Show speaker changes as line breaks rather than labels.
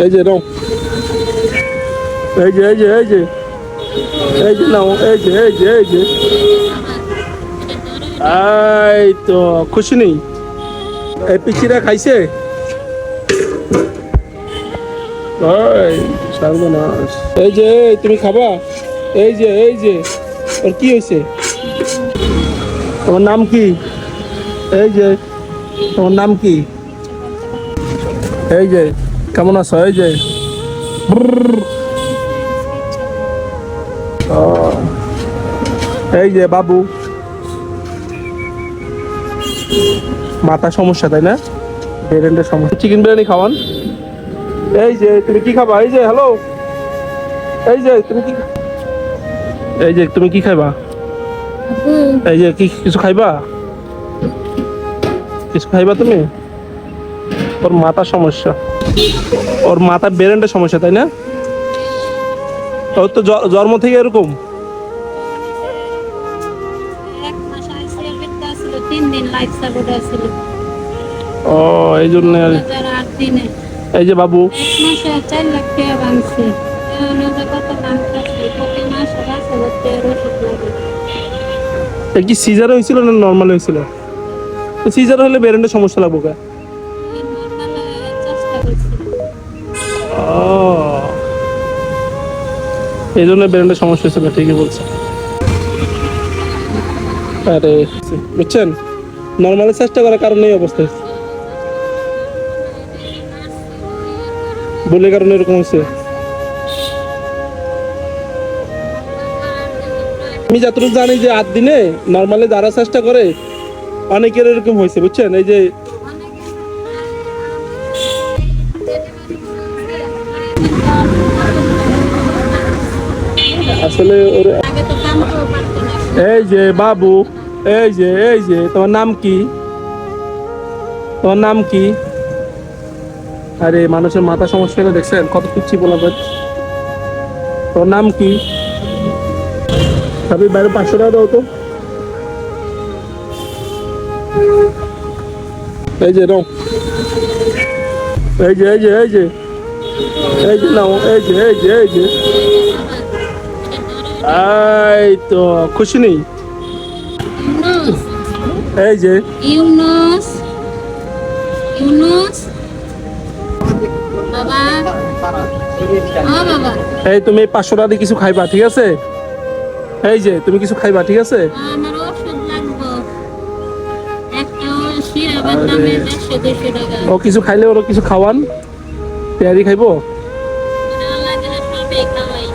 এই যে নাও, এই যে এই যে এই যে এই যে নাও, এই যে এই যে এই যে, এই তো খুশি নেই? এই পিচিরা খাইছে? ওই সর্বনাশ। এই যে তুমি খাবা? এই যে এই যে, ওর কি হয়েছে? তোমার নাম কি? এই যে তোমার নাম কি? এই যে কেমন আছো? এই যে ও, এই যে বাবু, মাথা সমস্যা তাই না? ব্রেনের সমস্যা। চিকেন বিরিয়ানি খাওয়ান। এই যে তুমি কি খাবা? এই যে হ্যালো, এই যে তুমি কি, এই যে তুমি কি খাইবা? এই যে কি কিছু খাইবা? কিছু খাইবা তুমি? ওর মাথার সমস্যা, ওর মাথার ব্রেনের সমস্যা তাই না? ওর তো জন্ম থেকে এরকম। ও এই জন্য। এই যে বাবু, কি সিজার হয়েছিল না নর্মাল হয়েছিল? সিজার হলে ব্রেনের সমস্যা লাগবে কে? এই জন্য ব্রেনের সমস্যা হয়েছিল, ঠিকই বলছে। আরে বুঝছেন, নর্মালি চেষ্টা করার কারণে এই অবস্থা হয়েছে, বলে কারণে এরকম হয়েছে। আমি যতটুকু জানি যে 8 দিনে নর্মালি যারা চেষ্টা করে অনেকের এরকম হয়েছে, বুঝছেন? এই যে আসলে এই যে বাবু, এই যে এই যে তোমার নাম কি? তোমার নাম কি? আরে মানুষের মাথা সমস্যা হলে দেখছেন কত পিচ্ছি বলাবেন। তোর নাম কি? আপনি বাইরে 500 টাকা দাও তো। এই যে নাও, এই যে এই যে এই যে এই যে নাও, এই যে এই যে এই যে, এই তো খুশি নেই? এই যে
ইউনুস, ইউনুস বাবা, বাবা
এই তুমি 500 টাকা দিয়ে কিছু খাইবা, ঠিক আছে? এই যে তুমি কিছু খাইবা, ঠিক আছে?
আমার ওষুধ লাগবে, একটা সিরাপের দামে 150-200 টাকা।
ও কিছু খাইলে ওরা কিছু খাওয়ান, পেয়ারি খাইবো।
ওরা লাগে সবই খাওয়াই।